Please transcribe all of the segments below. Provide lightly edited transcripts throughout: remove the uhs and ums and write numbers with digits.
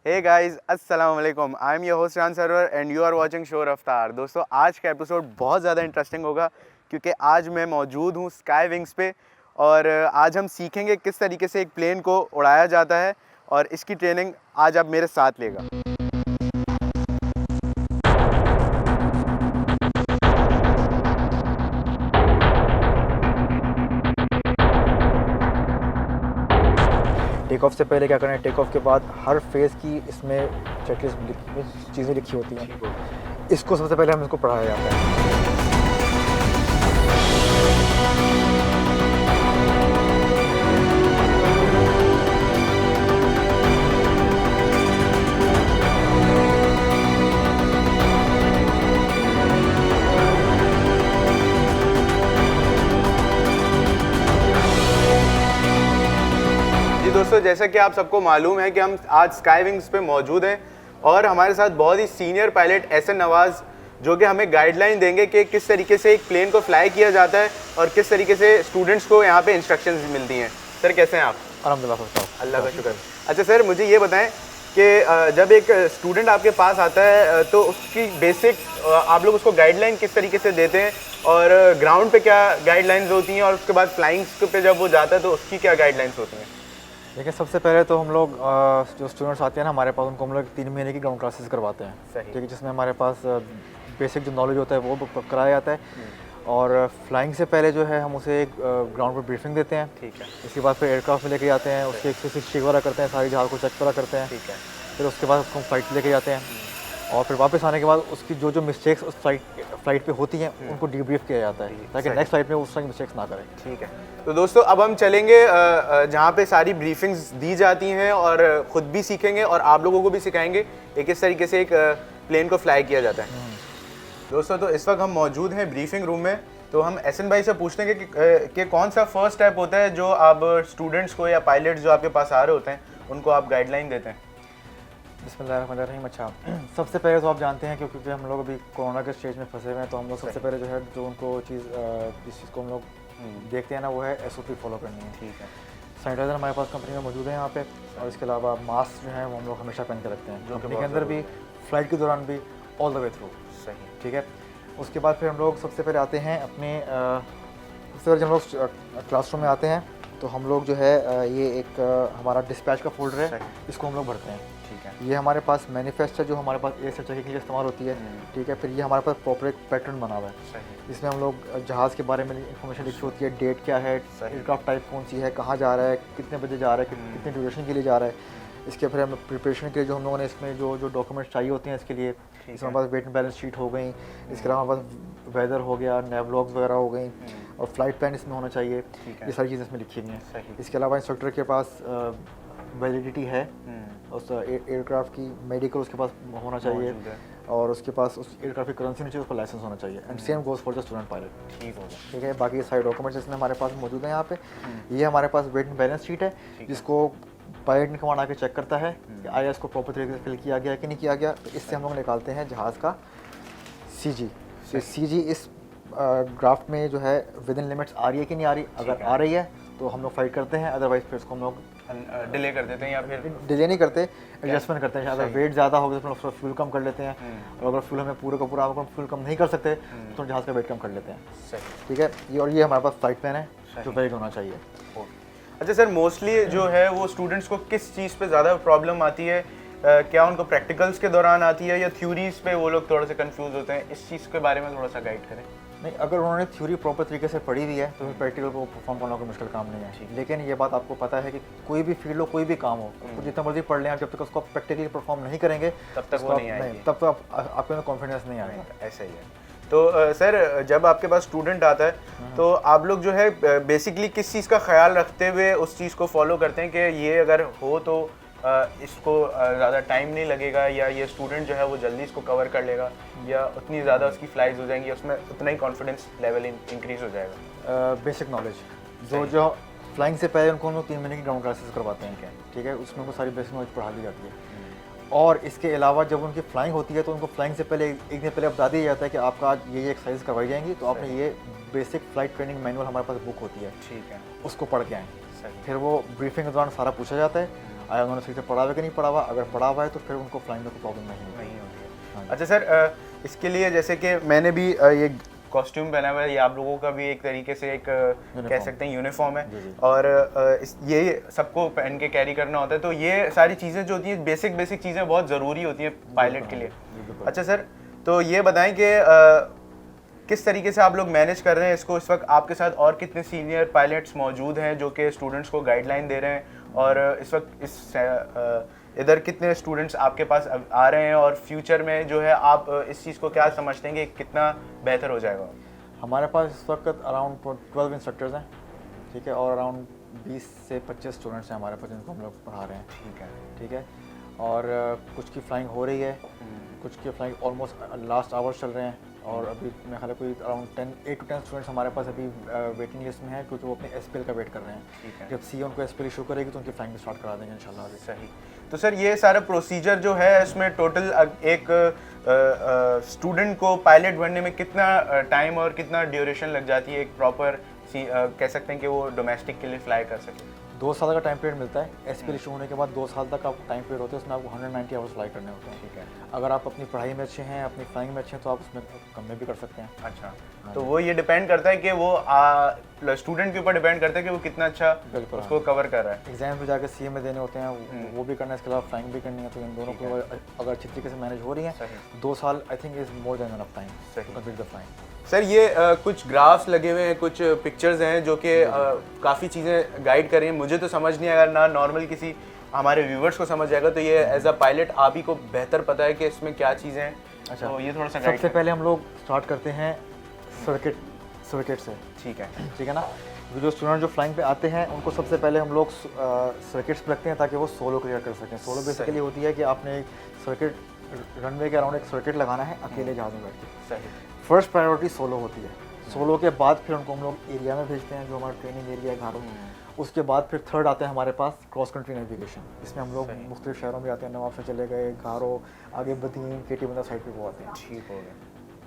हे guys, अस्सलाम वालेकुम। I am your host Ran Sarwar and you are watching show Raftaar. दोस्तों, आज का एपिसोड बहुत ज़्यादा इंटरेस्टिंग होगा क्योंकि आज मैं मौजूद हूँ स्काई विंग्स पे और आज हम सीखेंगे किस तरीके से एक प्लेन को उड़ाया जाता है और इसकी ट्रेनिंग आज आप मेरे साथ लेगा। टेक ऑफ से पहले क्या करना है, टेक ऑफ के बाद हर फेज़ की इसमें चेकलिस्ट चीज़ें लिखी होती हैं। इसको सबसे पहले हम इसको पढ़ाया जाता है। दोस्तों, जैसा कि आप सबको मालूम है कि हम आज स्काई विंग्स पे मौजूद हैं और हमारे साथ बहुत ही सीनियर पायलट एहसन नवाज़ जो कि हमें गाइडलाइन देंगे कि किस तरीके से एक प्लेन को फ्लाई किया जाता है और किस तरीके से स्टूडेंट्स को यहाँ पे इंस्ट्रक्शंस मिलती हैं। सर, कैसे हैं आप? अल्हम्दुलिल्लाह, अल्लाह का शुक्र। अच्छा सर, मुझे ये बताएं कि जब एक स्टूडेंट आपके पास आता है तो उसकी बेसिक आप लोग उसको गाइडलाइन किस तरीके से देते हैं और ग्राउंड पे क्या गाइडलाइंस होती हैं और उसके बाद फ्लाइंग्स पे जब वो जाता है तो उसकी क्या गाइडलाइंस होती हैं? देखिए, सबसे पहले तो हम लोग जो स्टूडेंट्स आते हैं ना हमारे पास, उनको हम लोग 3 महीने की ग्राउंड क्लासेस करवाते हैं। ठीक है, जिसमें हमारे पास बेसिक जो नॉलेज होता है वो कराया जाता है और फ्लाइंग से पहले जो है हम उसे एक ग्राउंड पर ब्रीफिंग देते हैं। ठीक है। इसके बाद फिर एयरक्राफ्ट में लेके जाते हैं, उसके 160 चेक वगैरह करते हैं, सारी जहाज़ को चेक वगैरह करते हैं। ठीक है। फिर उसके बाद उसको फ्लाइट लेके जाते हैं और फिर वापस आने के बाद उसकी जो मिस्टेक्स उस फ्लाइट पे होती हैं उनको डीब्रीफ किया जाता है ताकि नेक्स्ट फ्लाइट में उस तरह की मिस्टेक्स ना करें। ठीक है। तो दोस्तों, अब हम चलेंगे जहाँ पे सारी ब्रीफिंग्स दी जाती हैं और ख़ुद भी सीखेंगे और आप लोगों को भी सिखाएंगे कि किस तरीके से एक प्लेन को फ्लाई किया जाता है। दोस्तों, तो इस वक्त हम मौजूद हैं ब्रीफिंग रूम में। तो हम एहसन भाई से पूछते हैं कि कौन सा फर्स्ट स्टेप होता है जो आप स्टूडेंट्स को या पायलट्स जो आपके पास आ रहे होते हैं उनको आप गाइडलाइन देते हैं? बिस्मिल्लाहिर्रहमानिर्रहीम। अच्छा, सबसे पहले तो आप जानते हैं क्योंकि हम लोग अभी कोरोना के स्टेज में फंसे हुए हैं, तो हम लोग सबसे पहले जो है जो उनको जिस चीज़ को हम लोग देखते हैं ना वो है SOP फॉलो करनी है। ठीक है। सैनिटाइज़र हमारे पास कंपनी में मौजूद है यहाँ पे और इसके अलावा मास्क जो है वो हम लोग हमेशा पहन के रखते हैं, कंपनी के अंदर भी, फ्लाइट के दौरान भी, ऑल द वे थ्रू। सही। ठीक है। उसके बाद फिर हम लोग सबसे पहले आते हैं अपने सबसे पहले जब हम लोग क्लासरूम में आते हैं तो हम लोग जो है ये एक हमारा डिस्पैच का फोल्डर है, इसको हम लोग भरते हैं। ठीक है। ये हमारे पास मैनिफेस्ट है जो हमारे पास एयर चेकिंग के लिए इस्तेमाल होती है। ठीक है। फिर ये हमारे पास प्रॉपर एक पैटर्न बना हुआ है, इसमें हम लोग जहाज़ के बारे में इंफॉर्मेशन लिखी होती है, डेट क्या है, एयरक्राफ्ट टाइप कौन सी है, कहाँ जा रहा है, कितने बजे जा रहा है, कितने ड्यूरेशन के लिए जा रहा है। इसके फिर हम प्रिपरेशन के लिए जो हम लोगों ने इसमें जो डॉक्यूमेंट्स चाहिए होते हैं इसके लिए, इसमें हमारे पास वेट एंड बैलेंस शीट हो गई, इसके अलावा हमारे पास वेदर हो गया, नेवलॉग्स वगैरह हो गई और फ्लाइट प्लान इसमें होना चाहिए। ये सारी चीज़ें इसमें लिखी हुई हैं। इसके अलावा इंस्ट्रक्टर के पास वैलिडिटी है उस एयरक्राफ्ट की, मेडिकल उसके पास होना चाहिए और उसके पास उस एयरक्राफ्ट की करेंसी होनी चाहिए, उसका लाइसेंस होना चाहिए and same goes for the student pilot. ठीक होगा। ठीक है। बाकी ये सारे डॉक्यूमेंट्स इसमें हमारे पास मौजूद हैं। यहाँ पे ये हमारे पास वेट एंड बैलेंस शीट है जिसको पायलट ने कमांड आके चेक करता है कि आया इसको प्रॉपर तरीके से फिल किया गया कि नहीं किया गया। तो इससे हम लोग निकालते हैं जहाज़ का CG। तो CG इस ग्राफ्ट में जो है विद इन लिमिट्स आ रही है कि नहीं आ रही। अगर आ रही है तो हम लोग फाइट करते हैं, अदरवाइज फिर इसको हम लोग डिले कर देते हैं या फिर डिले नहीं करते, एडजस्टमेंट करते हैं। अगर वेट ज़्यादा होगा तो फिर फ्यूल कम कर लेते हैं और अगर फ्यूल हमें पूरे का पूरा फ्यूल कम नहीं कर सकते तो जहाज़ का वेट कम कर लेते हैं। ठीक है। ये और ये हमारे पास फ्लाइट प्लान है जो वेट होना चाहिए। अच्छा सर, मोस्टली जो है वो स्टूडेंट्स को किस चीज़ पे ज़्यादा प्रॉब्लम आती है? क्या उनको प्रैक्टिकल्स के दौरान आती है या थ्योरीज पे वो लोग थोड़ा सा कंफ्यूज होते हैं? इस चीज़ के बारे में थोड़ा सा गाइड करें। नहीं, अगर उन्होंने थ्योरी प्रॉपर तरीके से पढ़ी हुई है तो फिर प्रैक्टिकल को परफॉर्म करना कोई मुश्किल काम नहीं है। लेकिन ये बात आपको पता है कि कोई भी फील्ड हो, कोई भी काम हो, तो जितना मर्जी पढ़ लें, जब तक उसको प्रैक्टिकली परफॉर्म नहीं करेंगे तब तक वो नहीं आएगी, तब तो आपके अंदर कॉन्फिडेंस नहीं आएगा। ऐसा ही है। तो सर, जब आपके पास स्टूडेंट आता है तो आप लोग जो है बेसिकली किस चीज़ का ख्याल रखते हुए उस चीज़ को फॉलो करते हैं कि ये अगर हो तो इसको ज़्यादा टाइम नहीं लगेगा या ये स्टूडेंट जो है वो जल्दी इसको कवर कर लेगा या उतनी ज़्यादा उसकी फ्लाइज हो जाएंगी, उसमें उतना ही कॉन्फिडेंस लेवल इंक्रीज हो जाएगा? बेसिक नॉलेज जो फ्लाइंग से पहले उनको हम लोग 3 महीने की ग्राउंड क्लासेस करवाते हैं। ठीक है। उसमें उनको सारी बेसिक नॉलेज पढ़ा दी जाती है और इसके अलावा जब उनकी फ्लाइंग होती है तो उनको फ्लाइंग से पहले एक दिन पहले बता दिया जाता है कि आपका आज ये एक्सरसाइज करवाई जाएंगी, तो आपने ये बेसिक फ्लाइट ट्रेनिंग मैनुअल हमारे पास बुक होती है। ठीक है। उसको पढ़ के आएँ। फिर वो ब्रीफिंग के दौरान सारा पूछा जाता है आया उन्होंने सही से पढ़ा हुआ कि नहीं पढ़ा हुआ, अगर पढ़ा हुआ है तो फिर उनको फ्लाइंग में कोई प्रॉब्लम नहीं होगी। नहीं होती है। हाँ जी। अच्छा सर, इसके लिए जैसे कि मैंने भी ये कॉस्ट्यूम पहना हुआ है, ये आप लोगों का भी एक तरीके से एक कह सकते हैं यूनिफॉर्म है, जी, जी। और ये सबको पहन के कैरी करना होता है, तो ये सारी चीज़ें जो होती हैं बेसिक चीज़ें बहुत ज़रूरी होती हैं पायलट के लिए। बिल्कुल। अच्छा सर, तो ये बताएं कि किस तरीके से आप लोग मैनेज कर रहे हैं इसको इस वक्त, आपके साथ और कितने सीनियर पायलट्स मौजूद हैं जो कि स्टूडेंट्स को गाइडलाइन दे रहे हैं, और इस वक्त इधर कितने स्टूडेंट्स आपके पास आ रहे हैं, और फ्यूचर में जो है आप इस चीज़ को क्या समझते हैं कि कितना बेहतर हो जाएगा? हमारे पास इस वक्त अराउंड 12 इंस्ट्रक्टर्स हैं, ठीक है, और अराउंड 20 से 25 स्टूडेंट्स हैं हमारे पास जिनको हम लोग पढ़ा रहे हैं। ठीक है, और कुछ की फ्लाइंग हो रही है, कुछ की फ्लाइंग ऑलमोस्ट लास्ट आवर्स चल रहे हैं, और अभी मेरे ख्याल है कोई अराउंड 8 to 10 स्टूडेंट्स हमारे पास अभी वेटिंग लिस्ट में है, क्योंकि वो अपने एसपीएल का वेट कर रहे हैं। ठीक है। जब सी उनको एसपीएल इशू करेगी तो उनकी फ्लाइंग स्टार्ट करा देंगे इंशाल्लाह। सही। तो सर ये सारा प्रोसीजर जो है इसमें टोटल एक स्टूडेंट को पायलट बनने में कितना टाइम और कितना ड्यूरेशन लग जाती है, एक प्रॉपर कह सकते हैं कि वो डोमेस्टिक के लिए फ्लाई कर सके? 2 साल का टाइम पीरियड मिलता है एसपीएल इशू होने के बाद। 2 साल तक आपको टाइम पीरियड होता है, उसमें आपको 190 आवर्स फ्लाई करने होते हैं। ठीक है। अगर आप अपनी पढ़ाई में अच्छे हैं, अपनी फ्लाइंग में अच्छे हैं, तो आप उसमें कम में भी कर सकते हैं। अच्छा, तो वो ये डिपेंड करता है कि वो स्टूडेंट के ऊपर डिपेंड करता है कि वो कितना अच्छा बिल्कुल, उसको कवर कर रहा है। एग्जाम पे जाकर सीए में देने होते हैं, वो भी करना है, इसके अलावा फ्लाइंग भी करनी है, तो इन दोनों को अगर अच्छी तरीके से मैनेज हो रही है, सही। 2 साल I think is more than enough time सही। Complete the flying. सर ये कुछ ग्राफ्स लगे हुए हैं, कुछ पिक्चर्स हैं जो कि काफ़ी चीज़ें गाइड कर रही हैं। मुझे तो समझ नहीं आएगा, ना नॉर्मल किसी हमारे व्यूवर्स को समझ जाएगा, तो ये एज अ पायलट आप ही को बेहतर पता है कि इसमें क्या चीज़ें हैं। अच्छा, तो ये थोड़ा सा गाइड सबसे पहले हम लोग स्टार्ट करते हैं सर्किट से। ठीक है। ठीक है ना, जो स्टूडेंट जो फ्लाइंग पे आते हैं उनको सबसे पहले हम लोग सर्किट्स पे रखते हैं ताकि वो सोलो क्लियर कर सकें। सोलो बेसिकली होती है कि आपने एक सर्किट रनवे के अराउंड एक सर्किट लगाना है अकेले जहाज में बैठ के। सही। फर्स्ट प्रायोरिटी सोलो होती है। सोलो के बाद फिर उनको हम लोग एरिया में भेजते हैं, जो हमारा ट्रेनिंग एरिया है घारों। उसके बाद फिर थर्ड आता है हमारे पास क्रॉस कंट्री नेविगेशन। इसमें हम लोग मुख्तलिफ शहरों में आते हैं, नवाब से चले गए, घारो, आगे बदीन, केटी बंदा साइड पे वो आते हैं। ठीक हो गया।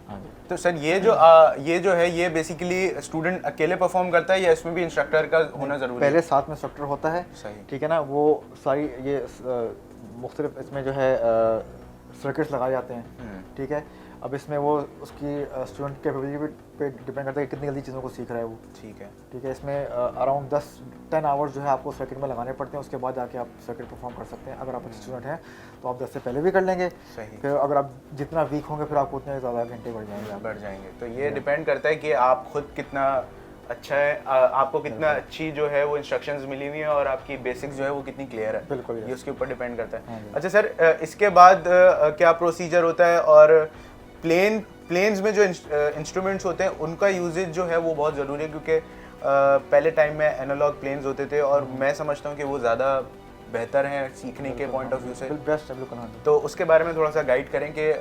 हाँ जी। तो सर ये जो है ये बेसिकली स्टूडेंट अकेले परफॉर्म करता है या इसमें भी इंस्ट्रक्टर का होना ज़रूरी है? पहले साथ में इंस्ट्रक्टर होता है। सही। ठीक है ना, वो सारी ये मुख्तलिफ इसमें जो है सर्किट्स लगाए जाते हैं। ठीक है, अब इसमें वो उसकी स्टूडेंट कैपेबिलिटी पे डिपेंड करता है कि कितनी जल्दी चीज़ों को सीख रहा है वो। ठीक है। ठीक है, इसमें अराउंड 10 आवर्स जो है आपको सर्किट में लगाने पड़ते हैं, उसके बाद जाके आप सर्किट परफॉर्म कर सकते हैं। अगर आप अच्छे स्टूडेंट हैं तो आप 10 से पहले भी कर लेंगे। सही। फिर अगर आप जितना वीक होंगे फिर आपको उतने ज़्यादा घंटे बढ़ जाएंगे। आप बढ़ जाएंगे। तो ये डिपेंड करता है कि आप खुद कितना अच्छा है, आपको कितना अच्छी जो है वो इंस्ट्रक्शंस मिली हुई हैं और आपकी बेसिक्स जो है वो कितनी क्लियर है। बिल्कुल, ये उसके ऊपर डिपेंड करता हाँ है। जी। अच्छा सर, इसके बाद क्या प्रोसीजर होता है, और प्लेन्स में जो इंस्ट्रूमेंट्स होते हैं उनका यूजेज जो है वो बहुत ज़रूरी है, क्योंकि पहले टाइम में एनालॉग प्लेन्स होते थे और मैं समझता हूँ कि वो ज़्यादा बेहतर हैं सीखने के पॉइंट ऑफ व्यू से। बेस्ट है, बिल्कुल। हाँ जी। तो उसके बारे में थोड़ा सा गाइड करें कि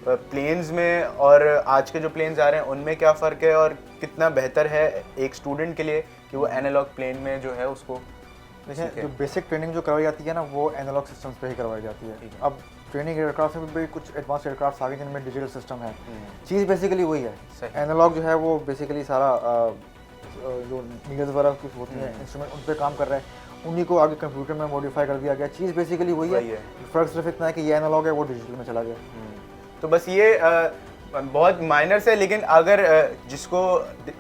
प्लेन्स में और आज के जो प्लेन्स आ रहे हैं उनमें क्या फ़र्क है, और कितना बेहतर है एक स्टूडेंट के लिए कि वो एनालॉग प्लेन में जो है उसको देखिए, जो बेसिक ट्रेनिंग जो करवाई जाती है ना, वो एनालॉग सिस्टम्स पे ही करवाई जाती है। अब ट्रेनिंग एयरक्राफ्ट में भी कुछ एडवांस एयरक्राफ्ट आ गए जिनमें डिजिटल सिस्टम है। चीज़ बेसिकली वही है। एनालॉग जो है वो बेसिकली सारा जो नीडल्स वगैरह कुछ होती हैं इंस्ट्रूमेंट उन पर काम कर रहा है, उन्हीं को आगे कंप्यूटर में मॉडिफाई कर दिया गया। चीज़ बेसिकली वही है, फ़र्क सिर्फ इतना है कि ये एनालॉग है, वो डिजिटल में चला गया। तो बस ये बहुत माइनर है, लेकिन अगर जिसको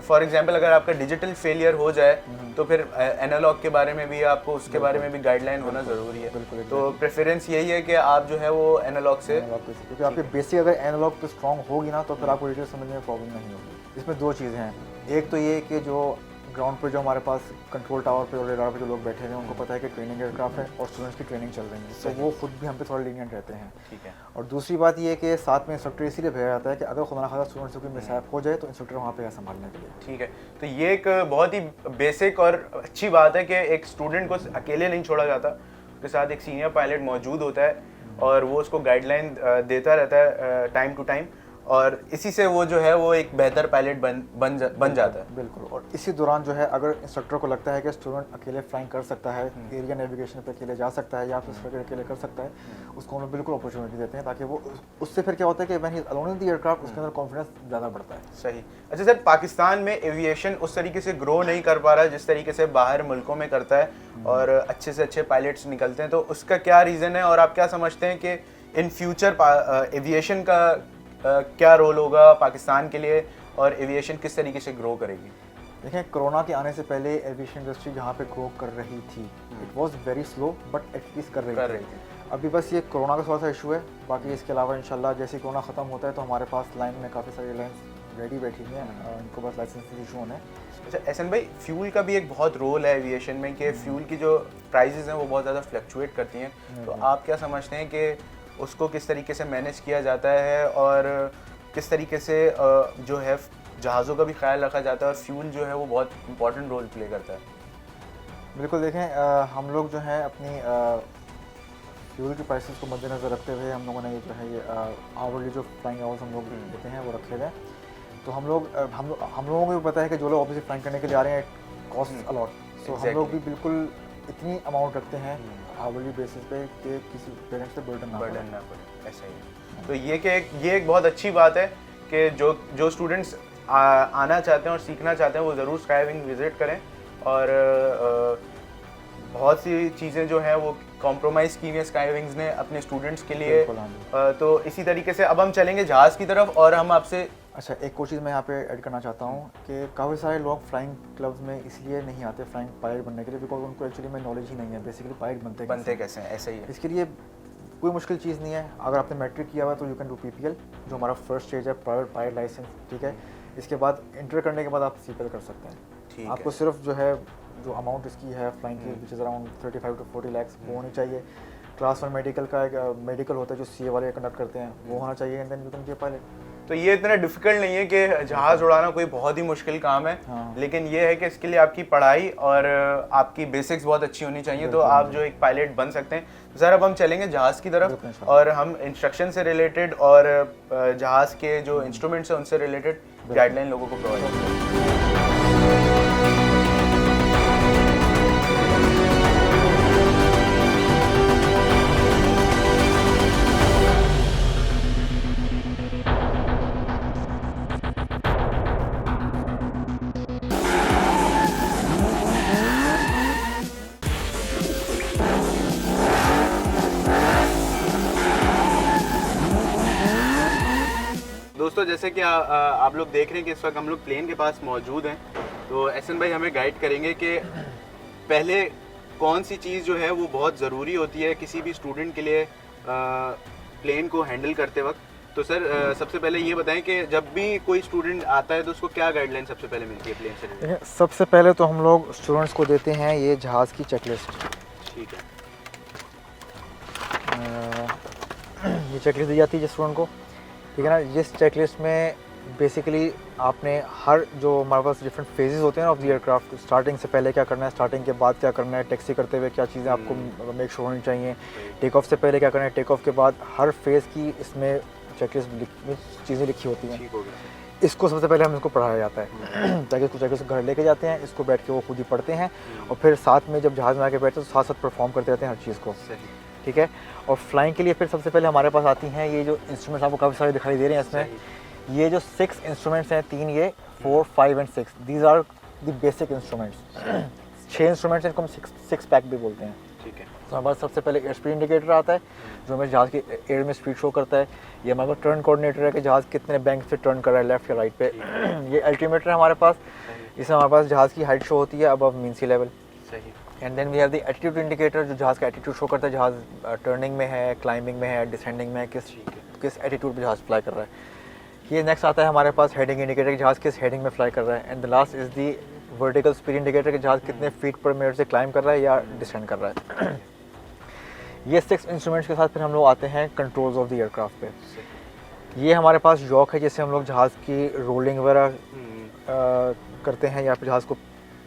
फॉर एग्जांपल अगर आपका डिजिटल फेलियर हो जाए तो फिर एनालॉग के बारे में भी आपको उसके बारे में भी गाइडलाइन होना ज़रूरी है। बिल्कुल। तो प्रेफरेंस यही है कि आप जो है वो एनालॉग से, क्योंकि आपकी बेसिक अगर एनालॉग पे स्ट्रॉन्ग होगी ना तो फिर आपको डिजिटल समझने में प्रॉब्लम नहीं होगी। इसमें 2 चीज़ें हैं। एक तो ये कि जो ग्राउंड पे जो हमारे पास कंट्रोल टावर पे और रेडार पे जो लोग बैठे हैं उनको पता है कि ट्रेनिंग एयरक्राफ्ट है और स्टूडेंट्स की ट्रेनिंग चल रही है, तो वो खुद भी हम पे थोड़ा लीनियंट रहते हैं। ठीक है। और दूसरी बात ये है कि साथ में इंस्ट्रक्टर इसीलिए भेजा जाता है कि अगर खुदा न खास्ता स्टूडेंट्स को कोई मिसहैप हो जाए तो इंस्ट्रक्टर वहाँ पे है संभालने के लिए। ठीक है, तो ये एक बहुत ही बेसिक और अच्छी बात है कि एक स्टूडेंट को अकेले नहीं छोड़ा जाता, उसके साथ एक सीनियर पायलट मौजूद होता है और वो उसको गाइडलाइन देता रहता है टाइम टू टाइम। और इसी से वो जो है वो एक बेहतर पायलट बन जाता है। बिल्कुल। और इसी दौरान जो है अगर इंस्ट्रक्टर को लगता है कि स्टूडेंट अकेले फ्लाइंग कर सकता है, एरिया नेविगेशन पे अकेले जा सकता है या फिर स्ट्रक्टर अकेले कर सकता है, उसको हम लोग बिल्कुल अपॉर्चुनिटी देते हैं, ताकि वो उससे फिर क्या होता है कि when he is alone in the aircraft उसके अंदर कॉन्फिडेंस ज़्यादा बढ़ता है। सही। अच्छा सर, पाकिस्तान में एविएशन उस तरीके से ग्रो नहीं कर पा रहा जिस तरीके से बाहर मुल्कों में करता है और अच्छे से अच्छे पायलट्स निकलते हैं, तो उसका क्या रीज़न है और आप क्या समझते हैं कि इन फ्यूचर एविएशन का क्या रोल होगा पाकिस्तान के लिए और एविएशन किस तरीके से ग्रो करेगी? देखें, कोरोना के आने से पहले एविएशन इंडस्ट्री जहाँ पे ग्रो कर रही थी, it was very slow but at least कर रही थी। अभी बस ये कोरोना का थोड़ा सा इशू है, बाकी इसके अलावा इंशाल्लाह जैसे कोरोना ख़त्म होता है तो हमारे पास लाइन में काफ़ी सारी एयरलाइंस रेडी बैठी हुई हैं, इनको बस लाइसेंस इशू होने। अच्छा एहसन भाई, फ्यूल का भी एक बहुत रोल है एविएशन में कि फ्यूल की जो प्राइसेस हैं वो बहुत ज़्यादा फ्लक्चुएट करती हैं, तो आप क्या समझते हैं कि उसको किस तरीके से मैनेज किया जाता है और किस तरीके से जो है जहाज़ों का भी ख्याल रखा जाता है और फ्यूल जो है वो बहुत इंपॉर्टेंट रोल प्ले करता है? बिल्कुल। देखें, हम लोग जो है अपनी फ्यूल की प्राइसेस को मद्देनज़र रखते हुए हम लोगों ने ये जो है ये आवरली जो फ्लाइंग आवर्स हम लोग देते हैं वो रखे हुए हैं। तो हम लोगों को भी पता है कि जो लोग ऑब्वियसली फ्लाइंग करने के लिए आ रहे हैं कॉस्ट अलॉट, सो हम लोग भी बिल्कुल इतनी अमाउंट रखते हैं आवरली बेसिस पे कि किसी पेरेंट्स से बर्डन ना पड़े। ऐसा ही। तो ये एक बहुत अच्छी बात है कि जो स्टूडेंट्स आना चाहते हैं और सीखना चाहते हैं वो ज़रूर स्काईविंग विज़िट करें, और बहुत सी चीज़ें जो हैं वो कॉम्प्रोमाइज़ की हुई है स्काईविंग्स ने अपने स्टूडेंट्स के लिए। तो इसी तरीके से अब हम चलेंगे जहाज़ की तरफ और हम आपसे अच्छा एक और चीज़ मैं यहाँ पे ऐड करना चाहता हूँ कि काफ़ी सारे लोग फ्लाइंग क्लब्स में इसलिए नहीं आते फ्लाइंग पायलट बनने के लिए बिकॉज उनको एक्चुअली में नॉलेज ही नहीं है बेसिकली पायलट बनते कैसे हैं। ऐसा ही है। इसके लिए कोई मुश्किल चीज़ नहीं है, अगर आपने मैट्रिक किया हुआ है तो यू कैन डू PPL जो हमारा फर्स्ट स्टेज है, प्राइवेट पायलट लाइसेंस, ठीक है। इसके बाद इंटर करने के बाद आप CPL कर सकते हैं। आपको सिर्फ जो है जो अमाउंट इसकी है फ्लाइंग की which is around 35 to 40 lakhs वो होनी चाहिए। क्लास 1 मेडिकल का एक मेडिकल होता है जो CA वाले कंडक्ट करते हैं, वो होना चाहिए, and then you can be a pilot. तो ये इतना डिफिकल्ट नहीं है कि जहाज़ उड़ाना कोई बहुत ही मुश्किल काम है। लेकिन ये है कि इसके लिए आपकी पढ़ाई और आपकी बेसिक्स बहुत अच्छी होनी चाहिए, तो आप जो एक पायलट बन सकते हैं। तो सर अब हम चलेंगे जहाज़ की तरफ और हम इंस्ट्रक्शन से रिलेटेड और जहाज़ के जो इंस्ट्रूमेंट्स हैं उनसे रिलेटेड गाइडलाइन लोगों को प्रोवाइड करेंगे। दोस्तों जैसे कि आप लोग देख रहे हैं कि इस वक्त हम लोग प्लेन के पास मौजूद हैं, तो एहसन भाई हमें गाइड करेंगे कि पहले कौन सी चीज़ जो है वो बहुत ज़रूरी होती है किसी भी स्टूडेंट के लिए प्लेन को हैंडल करते वक्त। तो सर सबसे पहले ये बताएं कि जब भी कोई स्टूडेंट आता है तो उसको क्या गाइडलाइन सबसे पहले मिलती है प्लेन से? सबसे पहले तो हम लोग स्टूडेंट्स को देते हैं ये जहाज़ की चेकलिस्ट। ठीक है। ये चेकलिस्ट दी जाती है स्टूडेंट को, ठीक है ना। जिस चेकलिस्ट में बेसिकली आपने हर जो हमारे पास डिफरेंट फेजेस होते हैं ऑफ द एयरक्राफ्ट, स्टार्टिंग से पहले क्या करना है, स्टार्टिंग के बाद क्या करना है, टैक्सी करते हुए क्या चीज़ें आपको मेक श्योर होनी चाहिए, टेक ऑफ से पहले क्या करना है, टेक ऑफ के बाद, हर फेज़ की इसमें चेकलिस्ट में चीज़ें लिखी होती हैं। इसको सबसे पहले हम इसको पढ़ाया जाता है ताकि इसको चेकलिस्ट घर लेके जाते हैं, इसको बैठ के वो खुद ही पढ़ते हैं और फिर साथ में जब जहाज़ में आके बैठते हैं तो साथ साथ परफॉर्म करते रहते हैं हर चीज़ को, ठीक है। और फ्लाइंग के लिए फिर सबसे पहले हमारे पास आती हैं ये जो इंस्ट्रूमेंट्स आपको काफ़ी सारे दिखाई दे रहे हैं इसमें, ये जो 6 इंस्ट्रूमेंट्स हैं, 3 ये, 4, 5 and 6, these are the basic instruments. 6 instruments हैं, इनको हम 6 पैक भी बोलते हैं, ठीक है। तो हमारे पास सबसे पहले एयर स्पीड इंडिकेटर आता है जो हमें जहाज़ की एयर में स्पीड शो करता है। ये हमारे पास टर्न कोऑर्डिनेटर है कि जहाज़ कितने बैंक से टर्न कर रहा है, लेफ्ट या राइट पे। ये अल्टीमीटर है हमारे पास, इसमें हमारे पास जहाज़ की हाइट शो होती है above mean sea level. And then we have the attitude indicator जो जहाज़ का एटीट्यूड शो करता है, जहाज़ टर्निंग में है, क्लाइंबिंग में है, डिसेंडिंग में है, किस एटीट्यूड पे जहाज़ फ्लाई कर रहा है। ये नेक्स्ट आता है हमारे पास हेडिंग इंडिकेटर, जहाज़ किस हेडिंग में फ्लाई कर रहा है। And the last is the vertical speed indicator कि जहाज़ कितने फीट पर मिनट से क्लाइंब कर रहा है या डिसेंड कर रहा है। ये 6 इंस्ट्रूमेंट्स के साथ फिर हम लोग आते हैं कंट्रोल्स ऑफ द एयरक्राफ्ट पे। ये हमारे पास यॉक है जिससे हम लोग जहाज़ की रोलिंग वगैरह करते हैं या फिर जहाज़ को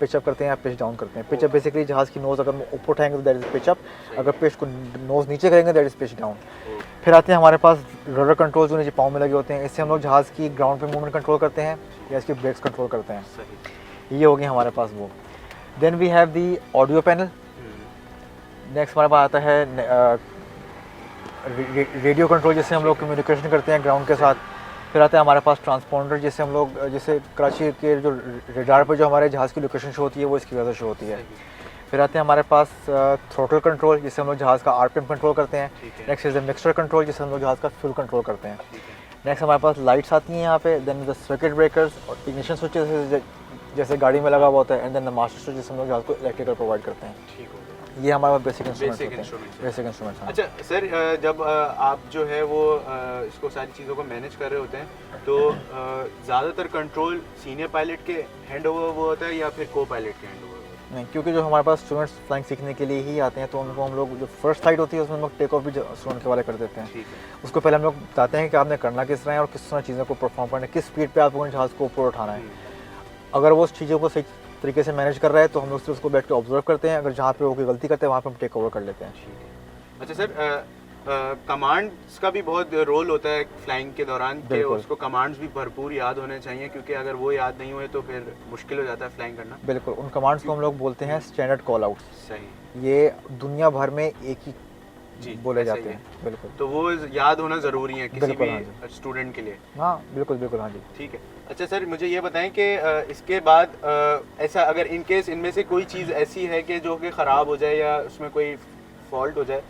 पिचअप करते हैं या पिच डाउन करते हैं। पिचअप बेसिकली जहाज़ की नोज़ अगर ऊपर उठाएंगे तो दैट इज़ पिचअप, अगर पिच को नोज़ नीचे करेंगे दैट इज़ पिच डाउन। फिर आते हैं हमारे पास रडर कंट्रोल जो नीचे पाँव में लगे होते हैं, इससे हम लोग जहाज़ की ग्राउंड पे मूवमेंट कंट्रोल करते हैं या इसकी ब्रेक्स कंट्रोल करते हैं। सही। ये हो गई हमारे पास वो। Then we have the audio panel. Next हमारे पास आता है रेडियो कंट्रोल, जिससे हम लोग कम्युनिकेशन करते हैं ग्राउंड के साथ। फिर आता है हमारे पास ट्रांसपॉन्डर, जिससे हम लोग जैसे कराची के जो रडार पर जो हमारे जहाज़ की लोकेशन शो होती है वो इसकी वजह से शो होती है। फिर आते हैं हमारे पास थ्रोटल कंट्रोल, जिससे हम लोग जहाज़ का आरपीएम कंट्रोल करते हैं। Next is the mixture control, जिससे हम लोग जहाज़ का फ्यूल कंट्रोल करते हैं। नेक्स्ट हमारे पास लाइट्स आती हैं यहाँ पे। देन द सर्किट ब्रेकर्स और इग्निशन स्विचेस जैसे गाड़ी में लगा हुआ होता है। And then the master switch, जिससे हम लोग जहाज़ को इलेक्ट्रिकल प्रोवाइड करते हैं। ठीक हो गया। ये हमारे पास बेसिक इंस्ट्रूमेंट्स होते इंस्ट्रूमेंट्स हैं। Basic instruments. अच्छा सर, जब आप जो है वो इसको सारी चीज़ों को मैनेज कर रहे होते हैं तो ज़्यादातर कंट्रोल सीनियर पायलट के हैंड ओवर वो होता है या फिर को पायलट के हैंड ओवर? नहीं, क्योंकि जो हमारे पास स्टूडेंट्स फ्लाइंग सीखने के लिए ही आते हैं तो उनको हम लोग जो फर्स्ट फ्लाइट होती है उसमें हम लोग टेक ऑफ भी स्टूडेंट के वाले कर देते हैं। ठीक है। उसको पहले हम लोग बताते हैं कि आपने करना किस तरह है और किस तरह चीज़ों को परफॉर्म करना है, किस स्पीड पे आपको जहाज़ को ऊपर उठाना है। अगर वो उस चीज़ों को सही तरीके से मैनेज कर रहा है तो हम लोग सिर्फ उसको बैठ के ऑब्जर्व करते हैं। अगर जहाँ पे वो कोई गलती करते हैं वहाँ पे हम टेक ओवर कर लेते हैं। ठीक है। अच्छा सर, कमांड्स का भी बहुत रोल होता है फ्लाइंग के दौरान कि उसको कमांड्स भी भरपूर याद होने चाहिए, क्योंकि अगर वो याद नहीं हुए तो फिर मुश्किल हो जाता है फ्लाइंग करना। बिल्कुल, उन कमांड्स को हम लोग बोलते हैं स्टैंडर्ड कॉल आउट्स। सही। ये दुनिया भर में एक ही बोले जाते हैं। बिल्कुल, तो वो याद होना ज़रूरी है किसी भी स्टूडेंट के लिए। हाँ बिल्कुल बिल्कुल, हाँ जी। ठीक है। अच्छा सर, मुझे ये बताएं कि इसके बाद ऐसा अगर इन केस इनमें से कोई चीज़ ऐसी है कि जो कि ख़राब हो जाए या उसमें कोई फॉल्ट हो जाए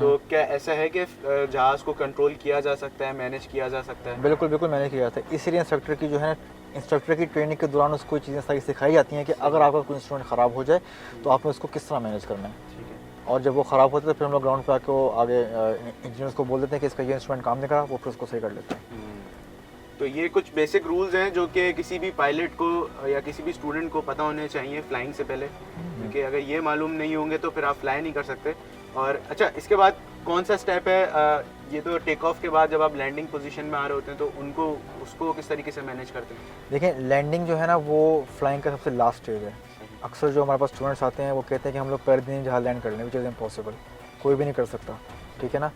तो क्या ऐसा है कि जहाज़ को कंट्रोल किया जा सकता है, मैनेज किया जा सकता है? बिल्कुल बिल्कुल मैनेज किया जाता है। इसीलिए इंस्ट्रक्टर की जो है इंस्ट्रक्टर की ट्रेनिंग के दौरान उसको चीज़ें सारी सिखाई जाती हैं कि अगर आपका कोई इंस्ट्रूमेंट ख़राब हो जाए तो आपने उसको किस तरह मैनेज करना है। ठीक है। और जब वो ख़राब होता है तो फिर हम लोग ग्राउंड पे आके वो आगे इंजीनियर्स को बोल देते हैं कि इसका ये इंस्ट्रूमेंट काम नहीं करा, वो फिर उसको सही कर लेते हैं। तो ये कुछ बेसिक रूल्स हैं जो कि किसी भी पायलट को या किसी भी स्टूडेंट को पता होने चाहिए फ्लाइंग से पहले, क्योंकि अगर ये मालूम नहीं होंगे तो फिर आप फ्लाई नहीं कर सकते। और अच्छा, इसके बाद कौन सा स्टेप है? ये तो टेक ऑफ के बाद जब आप लैंडिंग पोजीशन में आ रहे होते हैं तो उनको उसको किस तरीके से मैनेज करते हैं? देखिए, लैंडिंग जो है ना वो फ्लाइंग का सबसे लास्ट स्टेज है। अक्सर जो हमारे पास स्टूडेंट्स आते हैं वो कहते हैं कि हम लोग पैर दिन जहाँ लैंड कर लें, विच इज़ इम्पॉसिबल, कोई भी नहीं कर सकता। ठीक है ना,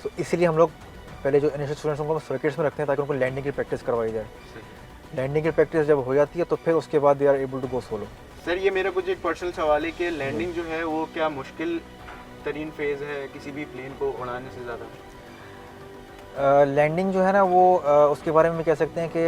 तो इसीलिए हम लोग पहले जो इनिशियल स्टूडेंट्स उनको सर्किट्स में रखते हैं ताकि उनको लैंडिंग की प्रैक्टिस करवाई जाए। लैंडिंग की प्रैक्टिस जब हो जाती है तो फिर उसके बाद they are able to go solo. Sir, ये मेरा कुछ एक पर्सनल सवाल है कि लैंडिंग जो है वो क्या मुश्किल तरीन फेज़ है किसी भी प्लेन को उड़ाने से ज़्यादा? लैंडिंग जो है ना वो उसके बारे में कह सकते हैं कि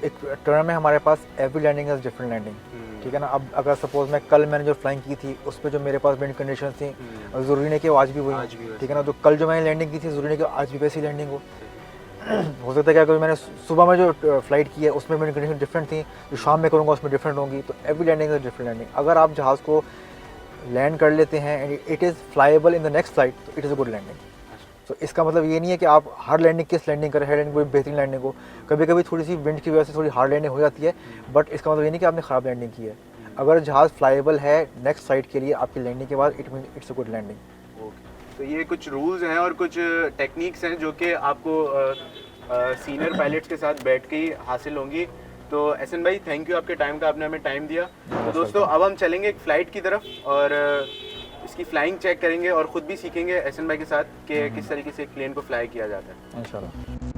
एक टर्म है हमारे पास, every landing is different landing. ठीक है ना, अब अगर सपोज मैं कल मैंने जो फ्लाइंग की थी उस पर जो मेरे पास विंड कंडीशन थी, ज़रूरी नहीं कि वो आज भी हुई। ठीक है ना, जो कल जो मैंने लैंडिंग की थी ज़रूरी नहीं कि आज भी वैसी लैंडिंग हो सकता है कि अगर मैंने सुबह में जो फ्लाइट की है उसमें विंड कंडीशन डिफरेंट थी, जो शाम में करूँगा उसमें डिफरेंट होंगी। तो every landing is different landing. अगर आप जहाज़ को लैंड कर लेते हैं and it is flyable in the next flight तो it is a good landing. तो इसका मतलब ये नहीं है कि आप हर लैंडिंग किस लैंडिंग करें, हर लैंडिंग कोई बेहतरीन लैंडिंग हो। कभी कभी थोड़ी सी विंड की वजह से थोड़ी हार्ड लैंडिंग हो जाती है, बट इसका मतलब ये नहीं कि आपने ख़राब लैंडिंग की है। अगर जहाज़ फ्लाइएबल है नेक्स्ट फ्लाइट के लिए आपकी लैंडिंग के बाद, it mean it's a good landing. तो ये कुछ रूल्स हैं और कुछ टेक्निक्स हैं जो कि आपको सीनियर पायलट्स के साथ बैठ के ही हासिल होंगी। तो एहसन भाई, थैंक यू आपके टाइम का, आपने हमें टाइम दिया। तो दोस्तों, अब हम चलेंगे एक फ़्लाइट की तरफ और इसकी फ्लाइंग चेक करेंगे और ख़ुद भी सीखेंगे एहसन भाई के साथ कि किस तरीके से एक प्लेन को फ्लाई किया जाता है इंशाल्लाह।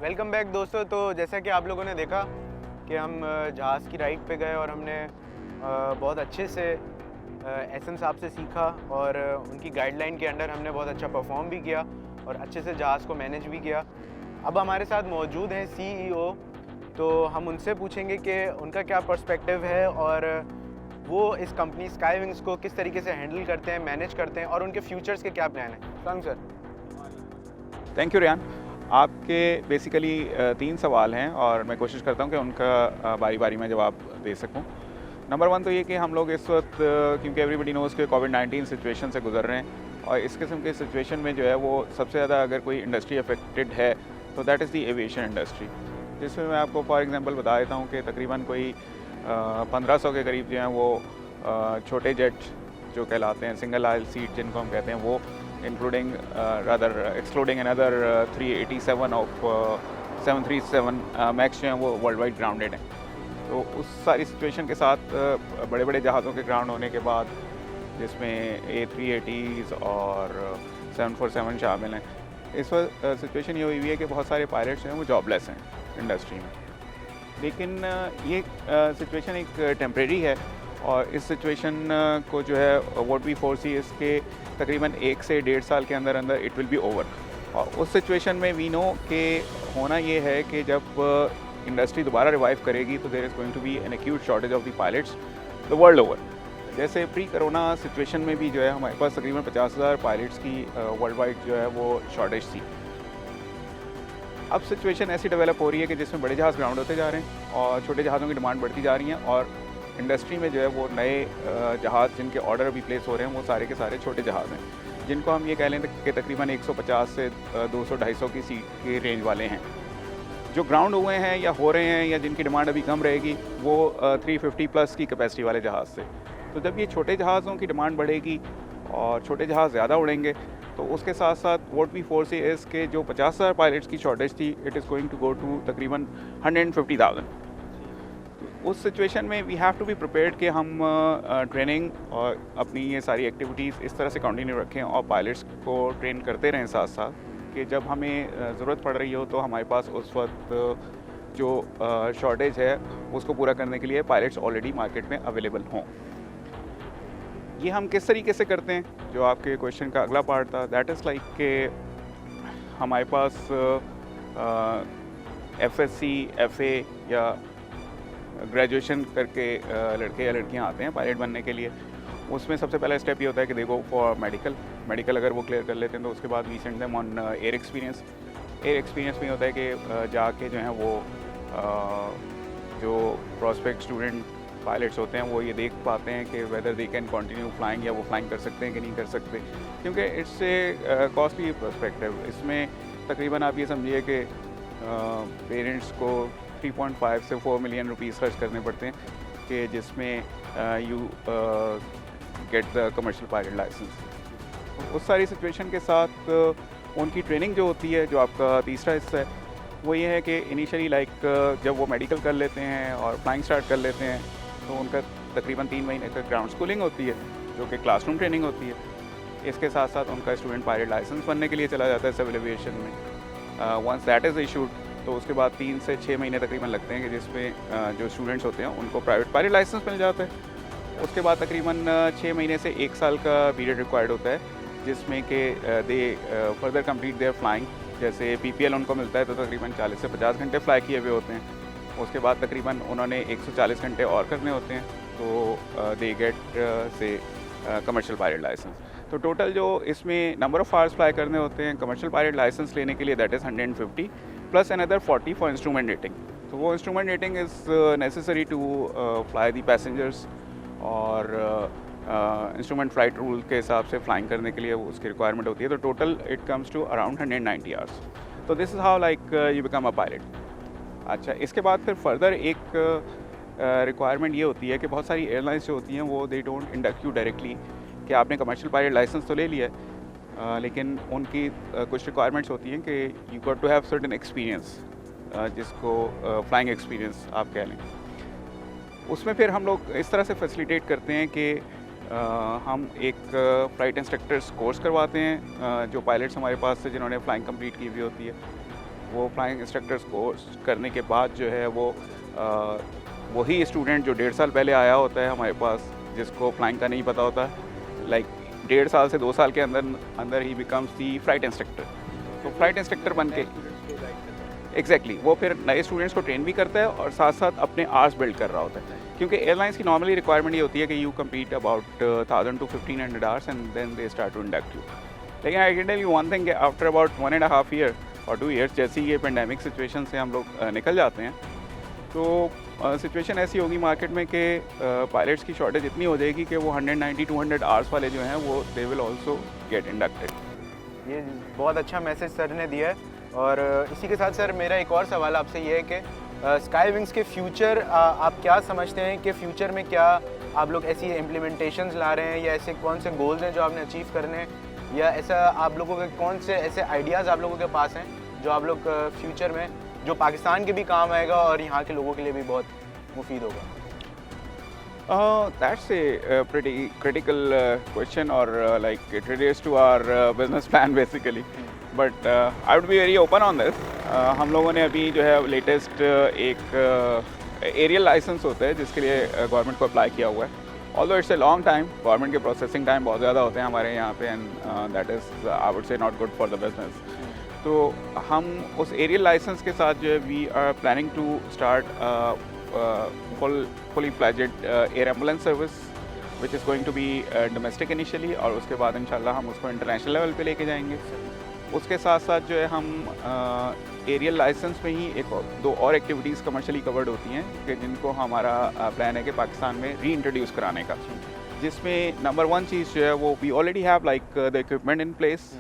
वेलकम बैक दोस्तों। तो जैसा कि आप लोगों ने देखा कि हम जहाज़ की राइड पे गए और हमने बहुत अच्छे से एसएम साहब से सीखा और उनकी गाइडलाइन के अंडर हमने बहुत अच्छा परफॉर्म भी किया और अच्छे से जहाज़ को मैनेज भी किया। अब हमारे साथ मौजूद हैं सीईओ, तो हम उनसे पूछेंगे कि उनका क्या पर्सपेक्टिव है और वो इस कंपनी स्काईविंग्स को किस तरीके से हैंडल करते हैं, मैनेज करते हैं और उनके फ्यूचर्स के क्या प्लान हैं। सलाम सर। Thank you Riyan. आपके बेसिकली 3 सवाल हैं और मैं कोशिश करता हूं कि उनका बारी बारी में जवाब दे सकूं। नंबर 1 तो ये कि हम लोग इस वक्त क्योंकि एवरीबडी नोज़ के कोविड-19 सिचुएशन से गुजर रहे हैं और इस किस्म के सिचुएशन में जो है वो सबसे ज़्यादा अगर कोई इंडस्ट्री अफेक्टेड है तो that is the aviation industry, जिसमें मैं आपको फॉर एग्जांपल बता देता हूँ कि तकरीबन कोई 1500 के करीब जो हैं वो छोटे जेट जो कहलाते हैं सिंगल आयल सीट जिनको हम कहते हैं वो, including excluding another 387 of 737 max जो हैं वो वर्ल्ड वाइड ग्राउंडेड हैं। तो उस सारी सिचुएशन के साथ बड़े बड़े जहाज़ों के ग्राउंड होने के बाद जिसमें A380s और 747 शामिल हैं, इस वक्त सिचुएशन ये हुई है कि बहुत सारे पायलट्स हैं वो जॉबलेस हैं इंडस्ट्री में। लेकिन ये सिचुएशन एक टेम्परेरी है और इस सिचुएशन को जो है व्हाट वी फोरसी इसके तकरीबन 1 से 1.5 साल के अंदर अंदर इट विल बी ओवर। और उस सिचुएशन में वी नो कि होना ये है कि जब इंडस्ट्री दोबारा रिवाइव करेगी तो there is going to be an acute shortage of the pilots the world over. जैसे प्री कोरोना सिचुएशन में भी जो है हमारे पास तकरीबन 50,000 पायलट्स की वर्ल्ड वाइड जो है वो शॉर्टेज थी। अब सिचुएशन ऐसी डेवलप हो रही है कि जिसमें बड़े जहाज़ ग्राउंड होते जा रहे हैं और छोटे जहाज़ों की डिमांड बढ़ती जा रही है और इंडस्ट्री में जो है वो नए जहाज़ जिनके ऑर्डर अभी प्लेस हो रहे हैं वो सारे के सारे छोटे जहाज़ हैं, जिनको हम ये कह लें कि तकरीबन 150 से 200-250 की सीट के रेंज वाले हैं। जो ग्राउंड हुए हैं या हो रहे हैं या जिनकी डिमांड अभी कम रहेगी वो 350 प्लस की कैपेसिटी वाले जहाज़ से। तो जब ये छोटे जहाज़ों की डिमांड बढ़ेगी और छोटे जहाज़ ज़्यादा उड़ेंगे तो उसके साथ साथ व्हाट वी फोरसी इज़ के जो 50,000 पायलट्स की शॉर्टेज थी it is going to go to तकरीबन 150,000। उस सिचुएशन में we have to be prepared कि हम ट्रेनिंग और अपनी ये सारी एक्टिविटीज़ इस तरह से कंटिन्यू रखें और पायलट्स को ट्रेन करते रहें साथ साथ कि जब हमें ज़रूरत पड़ रही हो तो हमारे पास उस वक्त जो शॉर्टेज है उसको पूरा करने के लिए पायलट्स ऑलरेडी मार्केट में अवेलेबल हों। ये हम किस तरीके से करते हैं, जो आपके क्वेश्चन का अगला पार्ट था, दैट इज़ लाइक कि हमारे पास FSC, FA या ग्रेजुएशन करके लड़के या लड़कियां आते हैं पायलट बनने के लिए। उसमें सबसे पहला स्टेप ये होता है कि दे गो फॉर मेडिकल अगर वो क्लियर कर लेते हैं तो उसके बाद we send them on air experience. Air experience में होता है कि जाके जो हैं वो जो प्रॉस्पेक्ट स्टूडेंट पायलट्स होते हैं वो ये देख पाते हैं कि whether they can continue flying या वो फ्लाइंग कर सकते हैं कि नहीं कर सकते, क्योंकि इट्स ए कॉस्टली पर्सपेक्टिव। इसमें तकरीबन आप ये समझिए कि पेरेंट्स को 3.5 से 4 मिलियन रुपीस खर्च करने पड़ते हैं कि जिसमें you get the commercial pilot licence. उस सारी सिचुएशन के साथ उनकी ट्रेनिंग जो होती है, जो आपका तीसरा हिस्सा है, वो ये है कि इनिशियली जब वो मेडिकल कर लेते हैं और फ्लाइंग स्टार्ट कर लेते हैं तो उनका तकरीबन 3 महीने का ग्राउंड स्कूलिंग होती है जो कि क्लासरूम ट्रेनिंग होती है। इसके साथ साथ उनका स्टूडेंट पायलट लाइसेंस बनने के लिए चला जाता है सिविल एविएशन में। वंस दैट इज़ इशूड तो उसके बाद 3 से 6 महीने तकरीबन लगते हैं कि जिसमें जो स्टूडेंट्स होते हैं उनको प्राइवेट पायलट लाइसेंस मिल जाता है। उसके बाद तकरीबन 6 महीने से 1 साल का पीरियड रिक्वायर्ड होता है जिसमें कि दे फर्दर कंप्लीट देयर फ्लाइंग। जैसे PPL उनको मिलता है तो तकरीबन 40 से 50 घंटे फ्लाई किए हुए होते हैं। उसके बाद तकरीबन उन्होंने 140 घंटे और करने होते हैं तो दे गेट से कमर्शियल पायलट लाइसेंस। तो टोटल जो इसमें नंबर ऑफ़ आवर्स फ्लाई करने होते हैं कमर्शियल पायलट लाइसेंस लेने के लिए that is 150 plus another 40 for instrument rating. तो वो instrument rating is necessary to fly the passengers और इंस्ट्रूमेंट फ्लाइट रूल के हिसाब से फ्लाइंग करने के लिए उसकी रिक्वायरमेंट होती है। तो total it comes to around 190 hours. तो this is how like you become a pilot. अच्छा, इसके बाद फिर फर्दर एक रिक्वायरमेंट ये होती है कि बहुत सारी एयरलाइंस जो होती हैं वो they don't induct you directly कि आपने कमर्शियल पायलट लाइसेंस तो ले लिया है लेकिन उनकी कुछ रिक्वायरमेंट्स होती हैं कि you got to have certain experience जिसको फ्लाइंग एक्सपीरियंस आप कह लें। उसमें फिर हम लोग इस तरह से फैसिलिटेट करते हैं कि हम एक फ़्लाइट इंस्ट्रक्टर्स कोर्स करवाते हैं जो पायलट्स हमारे पास से जिन्होंने फ़्लाइंग कंप्लीट की हुई होती है। वो फ्लाइंग इंस्ट्रक्टर्स कोर्स करने के बाद जो है वो वही स्टूडेंट जो 1.5 साल पहले आया होता है हमारे पास, जिसको फ्लाइंग का नहीं पता होता, लाइक 1.5 साल से 2 साल के अंदर ही बिकम्स दी फ्लाइट इंस्ट्रक्टर। तो फ्लाइट इंस्ट्रक्टर बन के एग्जैक्टली वो फिर नए स्टूडेंट्स को ट्रेन भी करता है और साथ साथ अपने आर्स बिल्ड कर रहा होता है, क्योंकि एयरलाइंस की नॉर्मली रिक्वायरमेंट ये होती है कि you compete about 1000 to 1500 hours and then they start to induct you. लेकिन I can tell you one thing, after about 1.5 year और 2 ईयर्स, जैसे ही ये पेंडेमिक सिचुएशन से हम लोग निकल जाते हैं, तो सिचुएशन ऐसी होगी मार्केट में कि पायलट्स की शॉर्टेज इतनी हो जाएगी कि वो 190-200 आवर्स वाले जो हैं वो they will also get inducted. ये बहुत अच्छा मैसेज सर ने दिया है। और इसी के साथ सर मेरा एक और सवाल आपसे ये है कि स्काई विंग्स के फ्यूचर आप क्या समझते हैं कि फ्यूचर में क्या आप लोग ऐसी इम्प्लीमेंटेशंस ला रहे हैं, या ऐसे कौन से गोल्स हैं जो आपने अचीव करने हैं, या ऐसा आप लोगों के कौन से ऐसे आइडियाज़ आप लोगों के पास हैं जो आप लोग फ्यूचर में जो पाकिस्तान के भी काम आएगा और यहाँ के लोगों के लिए भी बहुत मुफीद होगा? That's a pretty critical question, or like it relates to our business plan basically. But I would be very open on this. हम लोगों ने अभी जो है लेटेस्ट एक एरियल लाइसेंस होता है जिसके लिए गवर्नमेंट को अप्लाई किया हुआ है। Although it's a long time, government के प्रोसेसिंग टाइम बहुत ज़्यादा होते हैं हमारे यहाँ पे, and that is I would say not good for the business. तो हम उस एरियल लाइसेंस के साथ जो है we are planning to start fully fledged air ambulance service which is going to be domestic initially, और उसके बाद इंशाल्लाह हम उसको इंटरनेशनल लेवल पे लेके जाएंगे। उसके साथ साथ जो है हम एरियल लाइसेंस में ही दो और एक्टिविटीज़ कमर्शियली कवर्ड होती हैं कि जिनको हमारा प्लान है कि पाकिस्तान में री इंट्रोड्यूस कराने का, जिसमें नंबर 1 चीज़ जो है वो we already have like the equipment in place.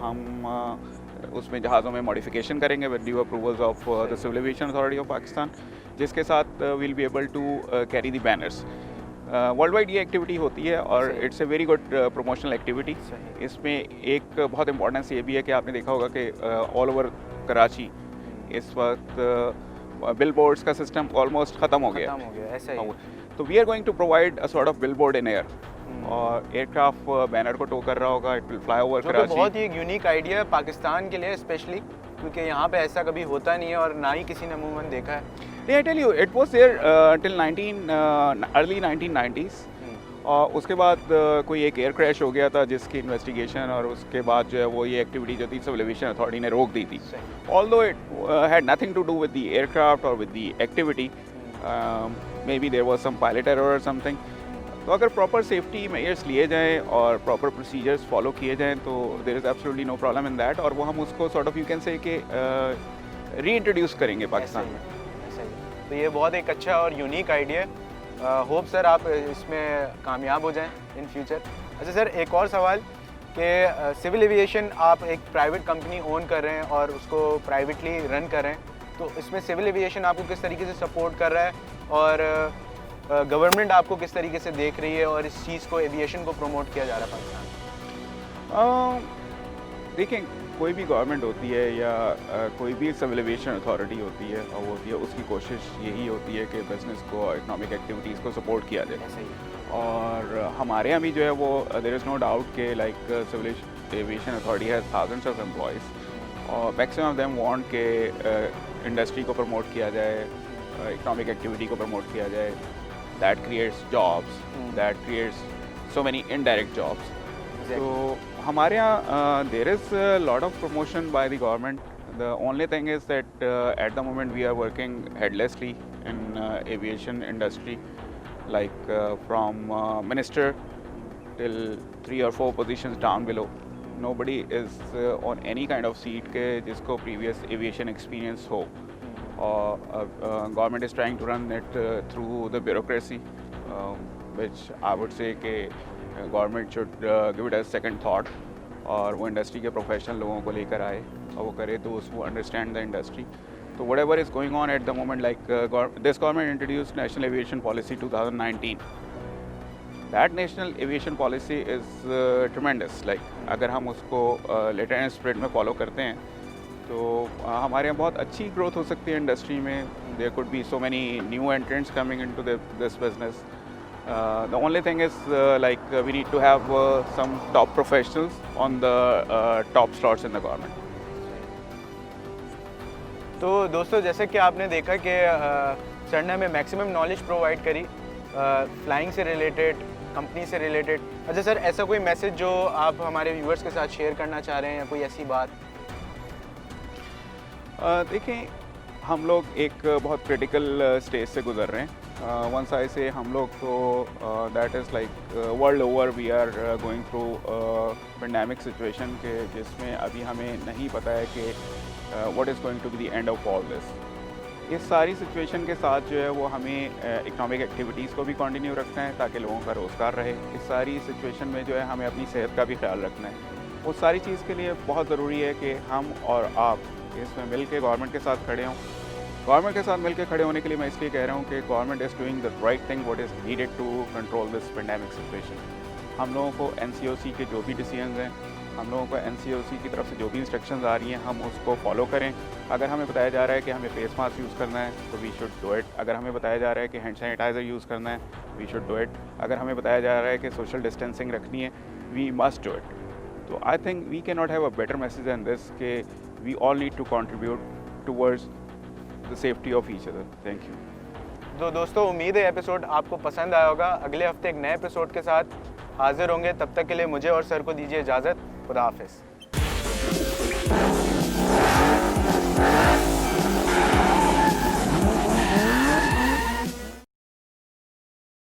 हम उसमें जहाज़ों में मॉडिफिकेशन करेंगे with due approvals of the civil aviation authority of Pakistan, जिसके साथ will be able to carry the banners. World wide ये एक्टिविटी होती है और it's a very good promotional activity. इसमें एक बहुत इंपॉर्टेंस ये भी है कि आपने देखा होगा कि ऑल ओवर कराची इस वक्त बिल बोर्ड्स का सिस्टम ऑलमोस्ट ख़त्म हो गया, ऐसा ही। तो we are going to provide a sort of bill board in air, और एयरक्राफ्ट बैनर को टो कर रहा होगा, it will fly over Karachi. बहुत ही यूनिक आइडिया है पाकिस्तान के लिए स्पेशली, क्योंकि यहाँ पे ऐसा कभी होता नहीं है और ना ही किसी ने अमूमन देखा है। I tell you, it was there till early 1990s, और उसके बाद कोई एक एयर क्रैश हो गया था जिसकी इन्वेस्टिगेशन, और उसके बाद जो है वो ये एक्टिविटी जो थी सिविल एविएशन अथॉरिटी ने रोक दी थी। Although it had nothing to do with the aircraft और with the activity, may be there was some pilot error और समथिंग। तो अगर प्रॉपर सेफ्टी मेजर्स लिए जाएँ और प्रॉपर प्रोसीजर्स फॉलो किए जाएँ तो there is absolutely no problem in that, और वो हम उसको sort of you can say कि री इंट्रोड्यूस करेंगे पाकिस्तान में। तो ये बहुत एक अच्छा और यूनिक आइडिया है। होप सर आप इसमें कामयाब हो जाएं इन फ्यूचर। अच्छा सर, एक और सवाल कि सिविल एविएशन आप एक प्राइवेट कंपनी ओन कर रहे हैं और उसको प्राइवेटली रन कर रहे हैं, तो इसमें सिविल एविएशन आपको किस तरीके से सपोर्ट कर रहा है और गवर्नमेंट आपको किस तरीके से देख रही है और इस चीज़ को एविएशन को प्रमोट किया जा रहा है पाकिस्तान? देखें, कोई भी गवर्नमेंट होती है या कोई भी सिविल एविएशन अथॉरिटी होती है और होती है, उसकी कोशिश यही होती है कि बिज़नेस को, इकोनॉमिक एक्टिविटीज़ को सपोर्ट किया जाए। और हमारे यहाँ भी जो है वो देयर इज़ नो डाउट कि like civil aviation authority has thousands of employees, और मैक्सिमम ऑफ देम वांट के इंडस्ट्री को प्रमोट किया जाए, इकोनॉमिक एक्टिविटी को प्रमोट किया जाए। That creates jobs, that creates so many indirect jobs. तो हमारे यहाँ there is lot of promotion by the government. The only thing is that at the moment we are working headlessly in aviation industry, like from minister till 3 or 4 positions down below. Nobody is on any kind of seat के जिसको previous aviation experience हो, और government is trying to run it through the bureaucracy, which I would say कि government should give it as second thought, और वो industry के professional लोगों को लेकर आए और वो करे those who understand the industry. तो whatever is going on at the moment, like this government introduce national aviation policy 2019। That national aviation policy is tremendous. Like अगर हम उसको लेटर एंड स्प्रिट में फॉलो करते हैं तो हमारे यहाँ बहुत अच्छी ग्रोथ हो सकती है इंडस्ट्री में। There could be so many new entrants coming into this business. The only thing is like we need to have some top professionals on the top slots in the government. तो दोस्तों जैसे कि आपने देखा कि sir ने हमें maximum knowledge provide करी फ्लाइंग से रिलेटेड, कंपनी से रिलेटेड। अच्छा सर, ऐसा कोई मैसेज जो आप हमारे व्यूअर्स के साथ शेयर करना चाह रहे हैं या कोई ऐसी बात? देखें, हम लोग एक बहुत क्रिटिकल स्टेज से गुजर रहे हैं। वन साइड से हम लोग तो that is like world over we are going through pandemic situation के जिसमें अभी हमें नहीं पता है कि what is going to be the end of all this. इस सारी सिचुएशन के साथ जो है वो हमें इकोनॉमिक एक्टिविटीज़ को भी कंटिन्यू रखना है ताकि लोगों का रोज़गार रहे। इस सारी सिचुएशन में जो है हमें अपनी सेहत का भी ख्याल रखना है। उस सारी चीज़ के लिए बहुत ज़रूरी है कि हम और आप इसमें मिल के गवर्नमेंट के साथ खड़े हों। गवर्नमेंट के साथ मिलकर खड़े होने के लिए मैं इसलिए कह रहा हूँ कि government is doing the right thing what is needed to control this pandemic situation. हम लोगों को NCOC के जो भी डिसीजंस हैं, हम लोगों को NCOC की तरफ से जो भी इंस्ट्रक्शंस आ रही हैं, हम उसको फॉलो करें। अगर हमें बताया जा रहा है कि हमें फेस मास्क यूज़ करना है तो वी शुड डू इट। अगर हमें बताया जा रहा है कि हैंड सैनिटाइज़र यूज़ करना है, वी शुड डू इट। अगर हमें बताया जा रहा है कि सोशल डिस्टेंसिंग रखनी है, वी मस्ट डू इट। तो I think we can not have a better message than this कि we all need to contribute towards the safety of each other. Thank you. तो दोस्तों उम्मीद है एपिसोड आपको पसंद आया होगा। अगले हफ्ते एक नए एपिसोड के साथ हाजिर होंगे। तब तक के लिए मुझे और सर को दीजिए इजाज़त। खुदा हाफिज़।